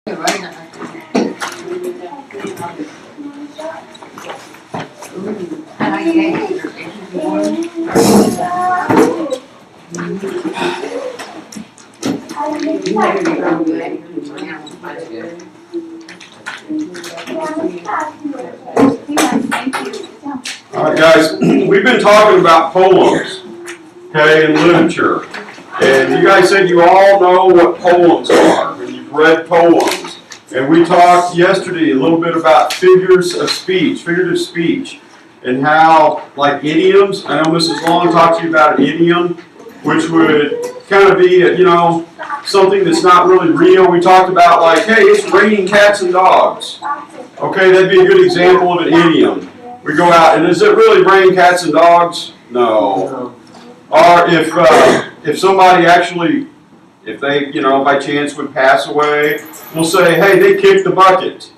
All right, guys, we've been talking about poems, okay, and literature. And you guys said you all know what poems are, and you've read poems. And we talked yesterday a little bit about figurative speech, and how, like idioms, I know Mrs. Long talked to you about an idiom, which would kind of be, something that's not really real. We talked about, like, hey, it's raining cats and dogs. Okay, that'd be a good example of an idiom. We go out, and is it really rain cats and dogs? No. Or if somebody actually, if they, by chance would pass away, we'll say, hey, they kicked the bucket.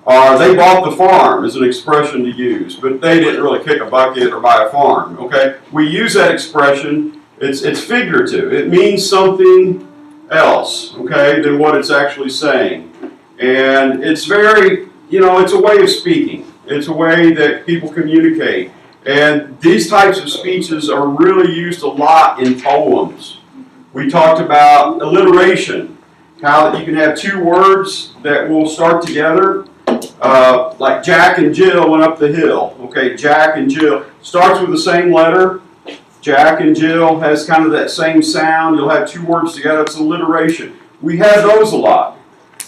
Or they bought the farm is an expression to use, but they didn't really kick a bucket or buy a farm, okay? We use that expression, it's figurative. It means something else, okay, than what it's actually saying. And it's very, it's a way of speaking. It's a way that people communicate. And these types of speeches are really used a lot in poems. We talked about alliteration, how that you can have two words that will start together. Like Jack and Jill went up the hill. Okay, Jack and Jill starts with the same letter. Jack and Jill has kind of that same sound. You'll have two words together. It's alliteration. We have those a lot,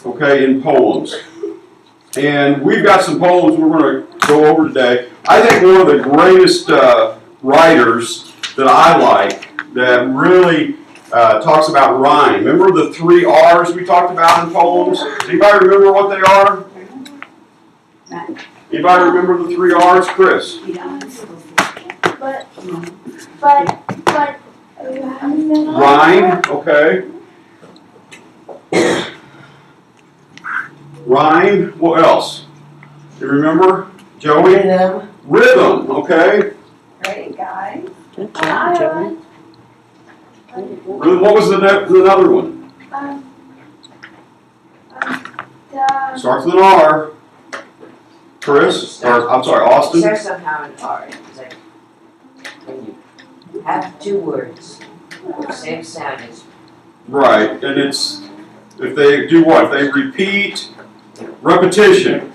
okay, in poems. And we've got some poems we're going to go over today. I think one of the greatest writers that I like that really talks about rhyme. Remember the 3 R's we talked about in poems? Anybody remember what they are? Anybody remember the 3 R's? Chris? Rhyme, okay. Rhyme, what else? You remember? Joey? Rhythm, okay. Great, guys. Good job, Joey. Rhythm, what was the other one? Starts with an R. Chris? Or, I'm sorry, Austin? There's somehow an R. It's like when you have 2 words with the same sound as Right, and it's, if they do what? If they repeat, repetition.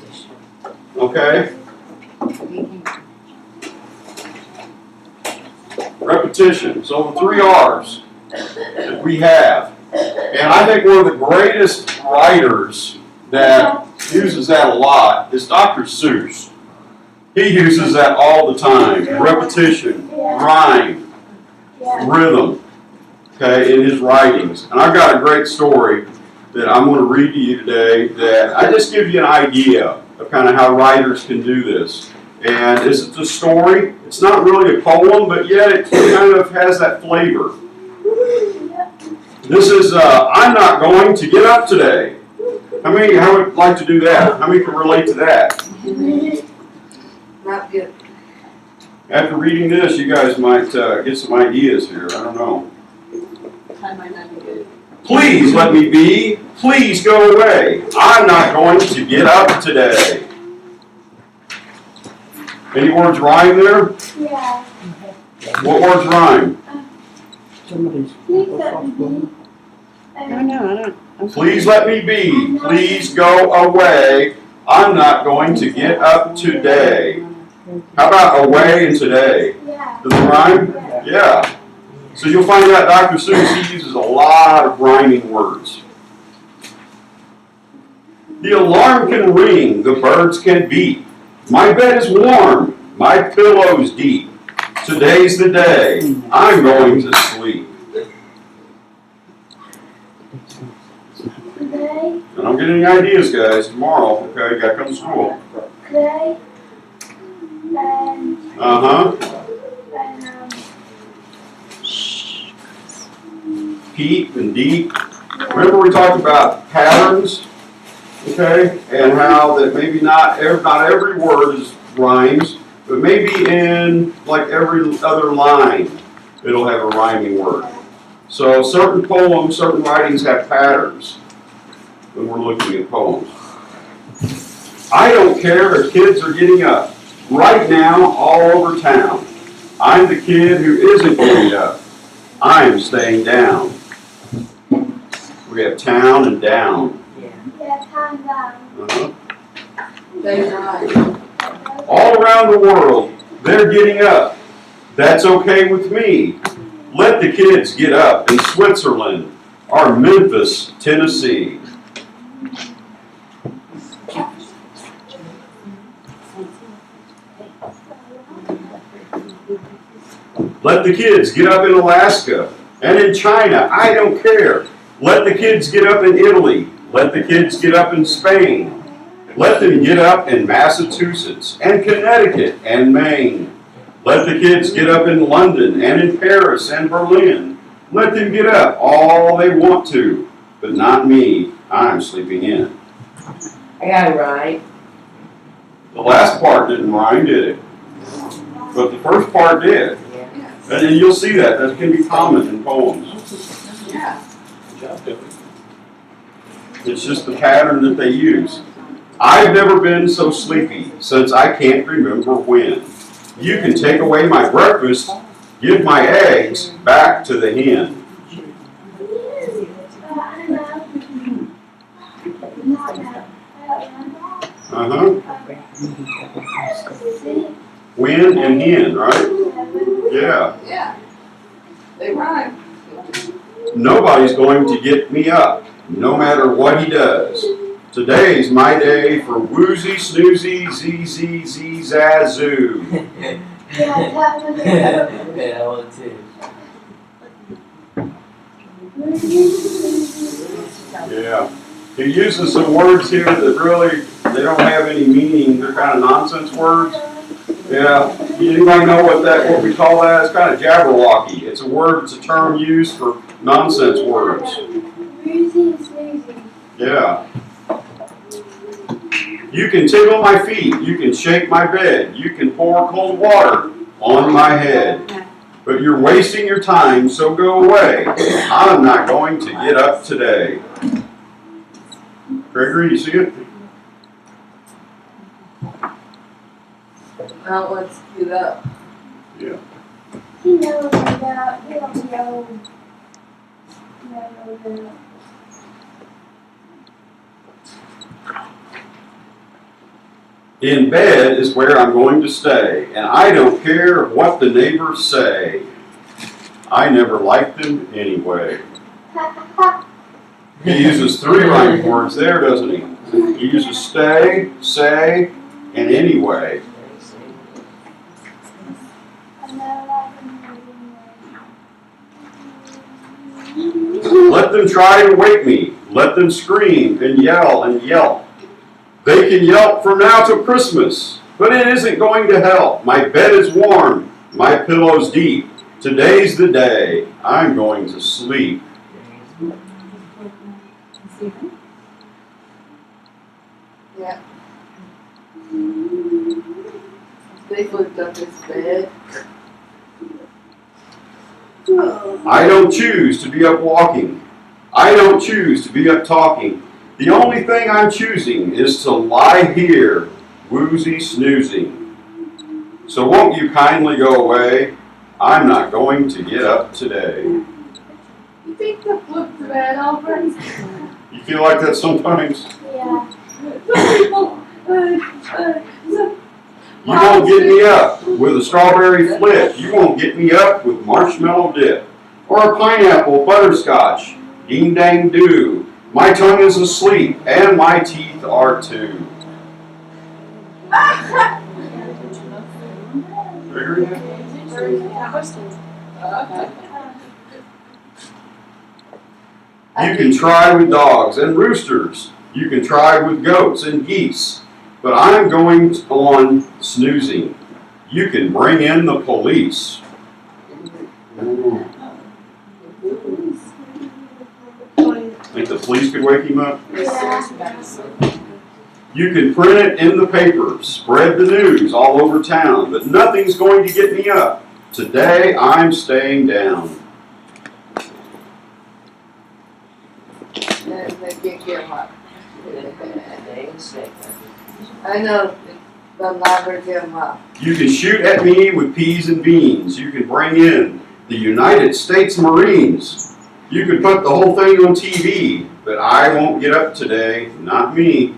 Okay? Repetition. So the 3 R's that we have. And I think one of the greatest writers that uses that a lot is Dr. Seuss. He uses that all the time. Repetition, rhyme, rhythm, okay, in his writings. And I've got a great story that I'm going to read to you today that I just give you an idea of kind of how writers can do this. And it's a story. It's not really a poem, but yet it kind of has that flavor. This is, I'm not going to get up today. How many would like to do that? How many can relate to that? not good. After reading this, you guys might get some ideas here. I don't know. I might not be good. Please let me be. Please go away. I'm not going to get up today. Any words rhyme there? Yeah. What words rhyme? No, I don't. Please let me be. Please go away. I'm not going to get up today. How about away and today? Yeah. Does it rhyme? Yeah. So you'll find out Dr. Seuss, he uses a lot of rhyming words. The alarm can ring, the birds can beat. My bed is warm, my pillow's deep. Today's the day, I'm going to sleep. Today, And I'm getting any ideas, guys, tomorrow, okay? Gotta come to school. today, and, Uh-huh. Peep and deep. Remember we talked about patterns, okay? And how that maybe not every word is rhymes, but maybe in like every other line, it'll have a rhyming word. So certain poems, certain writings have patterns. when we're looking at poems. I don't care if kids are getting up. Right now, all over town, I'm the kid who isn't getting up. I am staying down. We have town and down. Yeah, time down. Uh-huh. They right. All around the world, they're getting up. That's okay with me. Let the kids get up in Switzerland or Memphis, Tennessee. Let the kids get up in Alaska and in China. I don't care. Let the kids get up in Italy. Let the kids get up in Spain. Let them get up in Massachusetts and Connecticut and Maine. Let the kids get up in London and in Paris and Berlin. Let them get up all they want to, but not me. I'm sleeping in. I got it right. The last part didn't rhyme, did it? But the first part did. Yeah. And you'll see that. That can be common in poems. Yeah. It's just the pattern that they use. I've never been so sleepy since I can't remember when. You can take away my breakfast, give my eggs back to the hen. Uh-huh. When and hen, right? Yeah. Yeah. They rhyme. Nobody's going to get me up, no matter what he does. Today's my day for woozy, snoozy, zee, zazoo. Yeah, I want to. Yeah. He uses some words here that really, they don't have any meaning. They're kind of nonsense words. Yeah. Anybody know what we call that? It's kind of jabberwocky. It's a word, it's a term used for nonsense words. Yeah. You can tickle my feet, you can shake my bed, you can pour cold water on my head. But you're wasting your time, so go away. I'm not going to get up today. Gregory, you see it? Now let's get up. Yeah. He knows about, he don't know. No. In bed is where I'm going to stay, and I don't care what the neighbors say. I never liked them anyway. He uses 3 rhyme words there, doesn't he? He uses stay, say, and anyway. Let them try to wake me. Let them scream and yell and yelp. They can yelp from now till Christmas, but it isn't going to help. My bed is warm, my pillow's deep. Today's the day I'm going to sleep. Yeah. They flipped up his bed. I don't choose to be up walking. I don't choose to be up talking. The only thing I'm choosing is to lie here, woozy snoozing. So won't you kindly go away? I'm not going to get up today. You think they flipped the bed already? You feel like that sometimes? Yeah. Some people, You won't get me up with a strawberry flip. You won't get me up with marshmallow dip. Or a pineapple butterscotch. Ding dang do. My tongue is asleep and my teeth are too. Gregory? You can try with dogs and roosters. You can try with goats and geese. But I'm going on snoozing. You can bring in the police. Think the police could wake him up? You can print it in the paper, spread the news all over town, but nothing's going to get me up. Today I'm staying down. and they can't get him up. They ain't snake. I know, but never give up. You can shoot at me with peas and beans. You can bring in the United States Marines. You can put the whole thing on TV, but I won't get up today. Not me.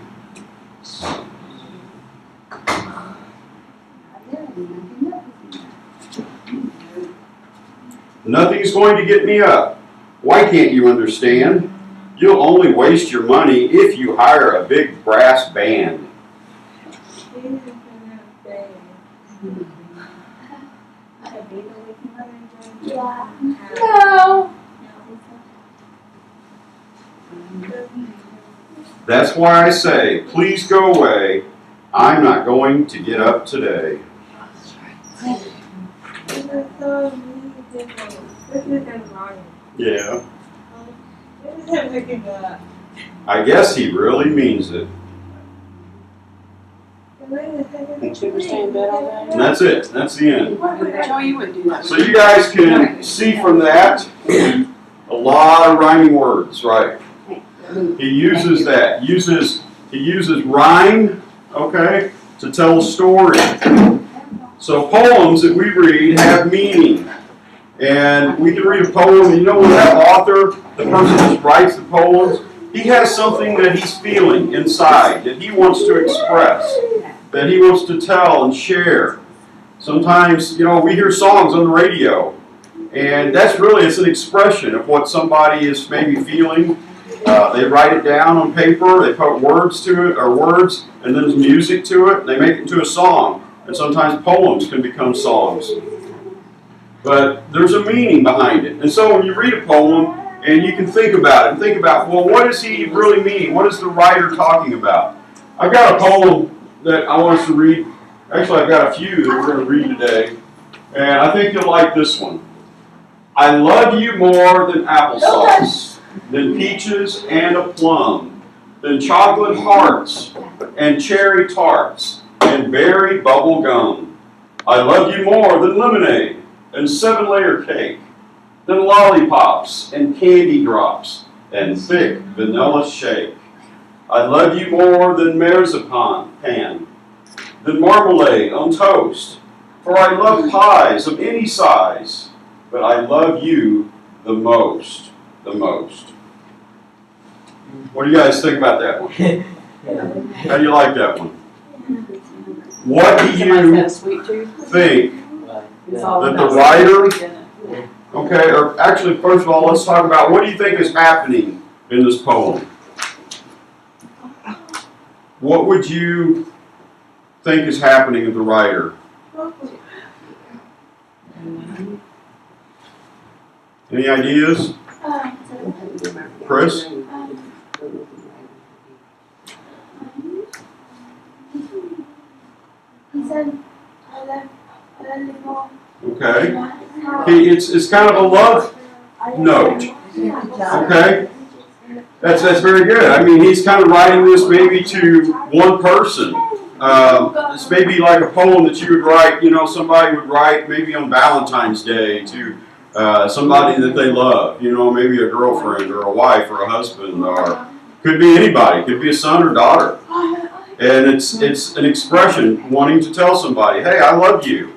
Nothing's going to get me up. Why can't you understand? You'll only waste your money if you hire a big brass band. Yeah. No. That's why I say, please go away. I'm not going to get up today. Yeah, I guess he really means it. Should we stay in bed all day? And that's it. That's the end. Joe, you wouldn't do that. So you guys can see from that a lot of rhyming words, right? He uses that. He uses rhyme, okay, to tell a story. So poems that we read have meaning. And we can read a poem, and you know when that author, the person that writes the poems, he has something that he's feeling inside, that he wants to express, that he wants to tell and share. Sometimes, you know, we hear songs on the radio, and that's really, it's an expression of what somebody is maybe feeling. They write it down on paper, they put words to it, or words, and then there's music to it, and they make it into a song. And sometimes poems can become songs. But there's a meaning behind it. And so when you read a poem, and you can think about it, well, what does he really mean? What is the writer talking about? I've got a poem that I want us to read. Actually, I've got a few that we're going to read today. And I think you'll like this one. I love you more than applesauce, than peaches and a plum, than chocolate hearts and cherry tarts and berry bubble gum. I love you more than lemonade and 7-layer cake, than lollipops and candy drops and thick vanilla shake. I love you more than marzipan, than marmalade on toast. For I love pies of any size, but I love you the most, the most. What do you guys think about that one? How do you like that one? What do Somebody's got you a sweet tooth. think It's all that about the writer, sweet tooth, isn't it? okay, or actually, first of all, let's talk about what do you think is happening in this poem? What would you think is happening with the writer? Any ideas? Chris? He said, I love you more. Okay. It's kind of a love note. Okay? That's very good. I mean, he's kind of writing this maybe to one person. It's maybe like a poem that you would write, you know, somebody would write maybe on Valentine's Day to somebody that they love, you know, maybe a girlfriend or a wife or a husband, or could be anybody, could be a son or daughter. And it's an expression wanting to tell somebody, hey, I love you.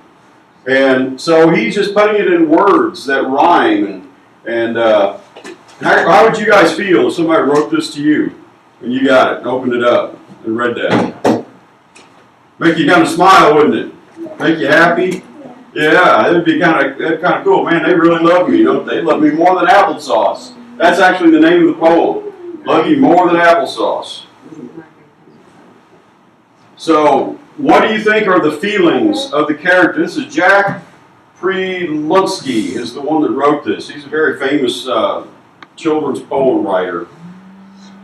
And so he's just putting it in words that rhyme. And how would you guys feel if somebody wrote this to you and you got it and opened it up and read that? Make you kind of smile, wouldn't it? Make you happy? Yeah, it'd be kind of cool. Man, they really love me. You know, they love me more than applesauce. That's actually the name of the poem. Love you more than applesauce. So, what do you think are the feelings of the character? This is Jack Prelutsky is the one that wrote this. He's a very famous children's poem writer,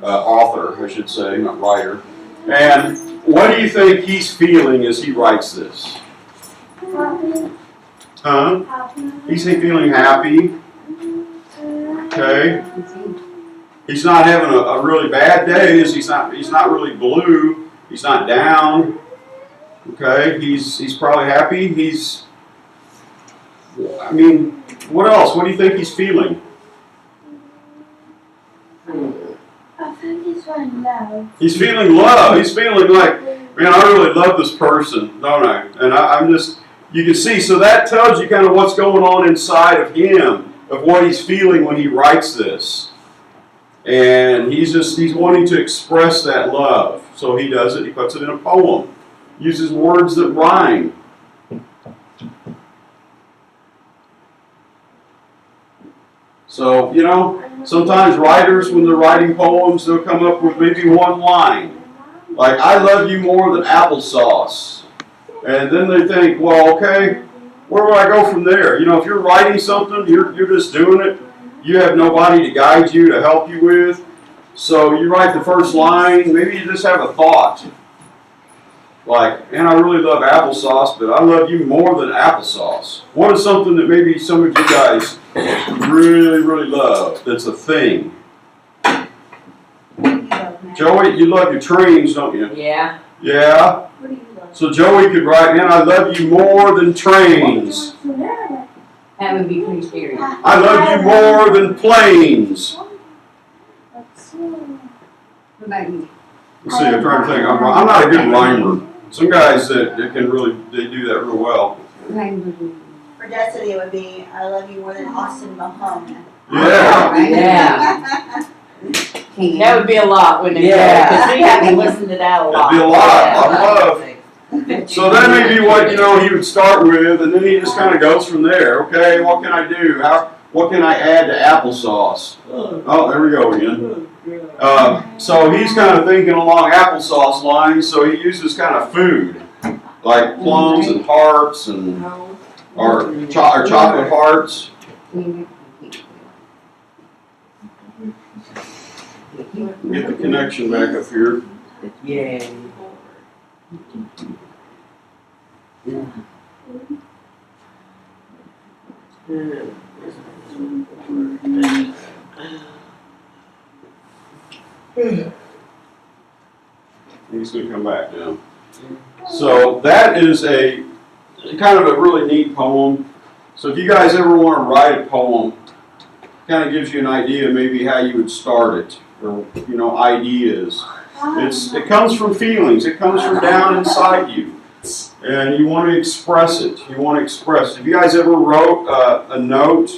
author, I should say, not writer. And what do you think he's feeling as he writes this? Happy. Huh? Happy. He's feeling happy. Okay. He's not having a really bad day. He's not really blue. He's not down. Okay. He's probably happy. I mean, what else? What do you think he's feeling? I think he's feeling love. He's feeling love. He's feeling like, man, I really love this person, don't I? And I'm just, you can see, so that tells you kind of what's going on inside of him, of what he's feeling when he writes this. And he's wanting to express that love. So he does it, he puts it in a poem. Uses words that rhyme. So, you know, sometimes writers, when they're writing poems, they'll come up with maybe one line. Like, I love you more than applesauce. And then they think, well, okay, where do I go from there? You know, if you're writing something, you're just doing it. You have nobody to guide you, to help you with. So you write the first line, maybe you just have a thought. Like, man, I really love applesauce, but I love you more than applesauce. What is something that maybe some of you guys really, really love that's a thing? Joey, you love your trains, don't you? Yeah. Yeah? What do you love? So Joey could write, man, I love you more than trains. That would be pretty scary. I love you more than planes. Let's see, I'm trying to think. I'm not a good rhymer. Some guys that can really, they do that real well. For Destiny, it would be, I love you more than Austin Mahone. Yeah. Yeah. That would be a lot, wouldn't it? Yeah. Because we have to listen to that a lot. That'd be a lot of love. So that may be what, you know, he would start with, and then he just kind of goes from there. Okay, what can I do? What can I add to applesauce? Oh, there we go again. So he's kind of thinking along applesauce lines, so he uses kind of food, like plums and hearts and or chocolate hearts. Get the connection back up here. Yeah. He's going to come back now. So that is a kind of a really neat poem. So if you guys ever want to write a poem, kind of gives you an idea maybe how you would start it, or you know, ideas. It comes from feelings. It comes from down inside you, and you want to express it. You want to express. Have you guys ever wrote a note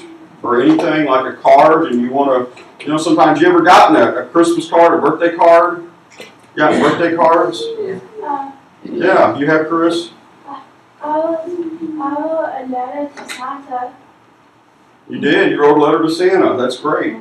or anything like a card, and you want to, you know, sometimes you ever gotten a Christmas card, a birthday card? Yeah, birthday cards. Yeah, you have, Chris. I wrote a letter to Santa. You did. You wrote a letter to Santa. That's great.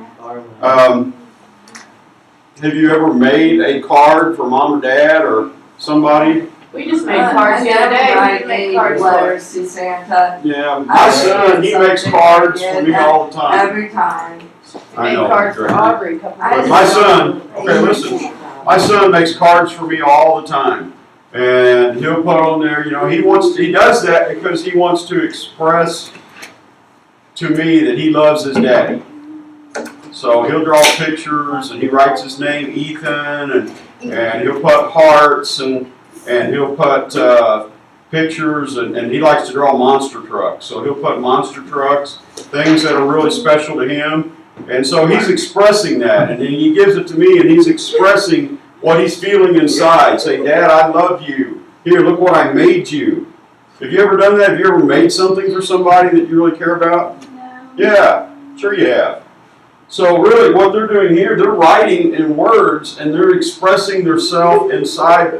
Have you ever made a card for mom or dad or somebody? We just made cards the other day. We made cards letters to Santa Yeah, my son, he makes cards for me all the time. every time. I Made know. cards for great. Aubrey a couple I But of my days ago. son, okay, listen. My son makes cards for me all the time. And he'll put on there, you know, he does that because he wants to express to me that he loves his daddy. So he'll draw pictures and he writes his name Ethan and he'll put hearts and he'll put pictures and he likes to draw monster trucks. So he'll put monster trucks, things that are really special to him. And so he's expressing that and then he gives it to me and he's expressing what he's feeling inside. Saying, Dad, I love you. Here, look what I made you. Have you ever done that? Have you ever made something for somebody that you really care about? No. Yeah, sure you have. So really what they're doing here, they're writing in words and they're expressing themselves inside,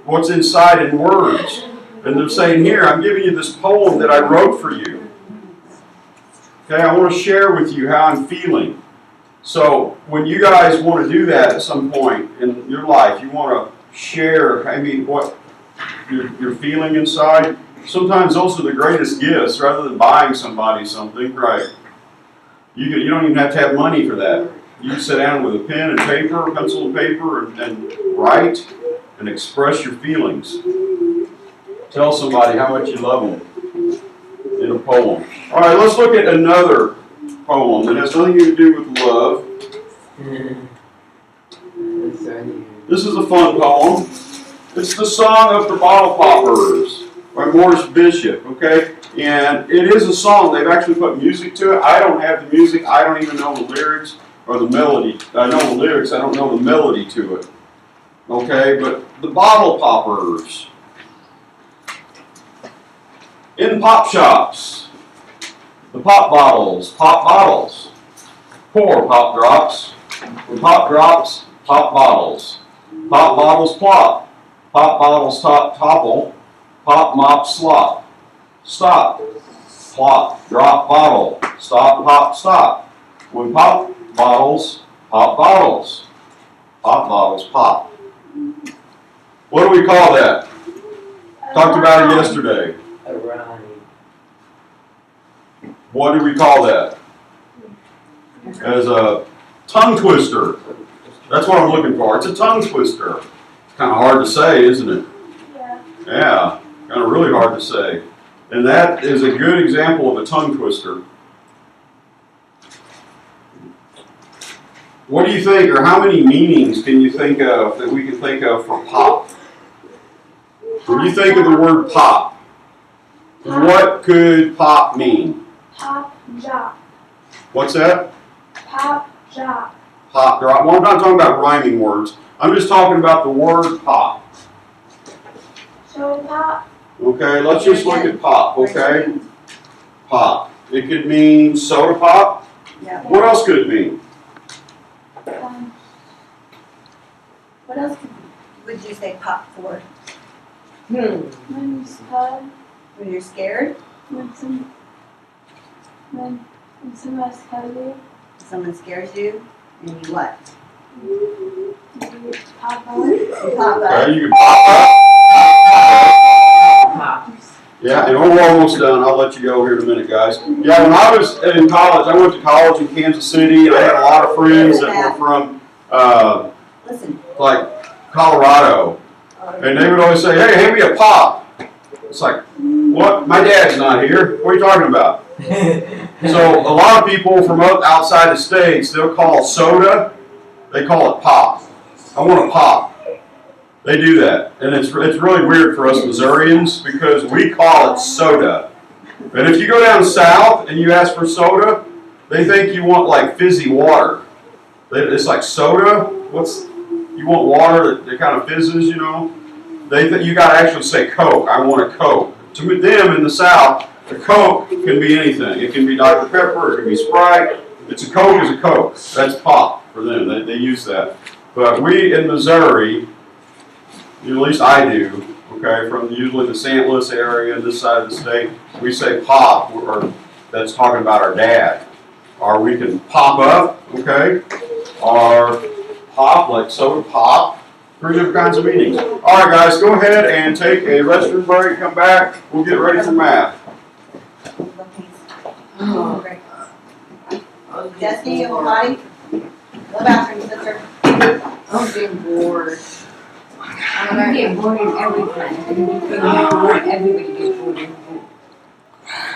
what's inside in words. And they're saying, here, I'm giving you this poem that I wrote for you. Okay, I want to share with you how I'm feeling. So when you guys want to do that at some point in your life, you want to share maybe what you're feeling inside. Sometimes those are the greatest gifts rather than buying somebody something, right? You don't even have to have money for that. You can sit down with a pen and paper, pencil and paper, and write and express your feelings. Tell somebody how much you love them in a poem. All right, let's look at another poem that has nothing to do with love. This is a fun poem. It's the Song of the Bottle Poppers by Morris Bishop, okay? And it is a song. They've actually put music to it. I don't have the music. I don't even know the lyrics or the melody. I know the lyrics. I don't know the melody to it. Okay, but the bottle poppers. In pop shops, the pop bottles. Pour pop drops. When pop drops, pop bottles. Pop bottles plop. Pop bottles topple. Pop mop slop. Stop. Plop. Drop bottle. Stop pop stop. When pop bottles, pop bottles. Pop bottles pop. What do we call that? Talked about it yesterday. A rhyme. What do we call that? As a tongue twister. That's what I'm looking for. It's a tongue twister. It's kind of hard to say, isn't it? Yeah. Yeah, kind of really hard to say. And that is a good example of a tongue twister. What do you think, or how many meanings can you think of that we can think of for pop? When you think of the word pop, what could pop mean? Pop jock. What's that? Pop jock. Pop drop. Well, I'm not talking about rhyming words. I'm just talking about the word pop. So pop. Okay, let's just look at pop, okay? Pop. It could mean soda pop. Yeah. What else could it mean? What else could Would you say pop for? when you spell, When you're scared? when somebody's cuddly, Someone scares you? And you what? you pop on. You pop up. Okay, you can pop up. Pop. Yeah, and we're almost done. I'll let you go here in a minute, guys. Yeah, when I was in college, I went to college in Kansas City, and I had a lot of friends that were from, Listen. like, Colorado. And they would always say, hey, hand me a pop. It's like, what? My dad's not here. What are you talking about? So a lot of people from outside the states, they'll call soda, they call it pop. I want a pop. They do that. And it's really weird for us Missourians because we call it soda. And if you go down south and you ask for soda, they think you want like fizzy water. It's like soda. You want water that kind of fizzes, you know? They think you gotta actually say Coke. I want a Coke. To them in the South, a Coke can be anything. It can be Dr. Pepper, it can be Sprite. It's a Coke is a Coke. That's pop for them. They use that. But we in Missouri, at least I do, okay, from usually the St. Louis area, this side of the state, we say pop, or that's talking about our dad. Or we can pop up, okay, or pop, like soda pop. 3 different kinds of meanings. All right, guys, go ahead and take a restroom break. Come back. We'll get ready for math. Jesse, you have a potty? Go bathroom, sister. I'm getting bored. I'm getting bored in everything. Everybody gets bored in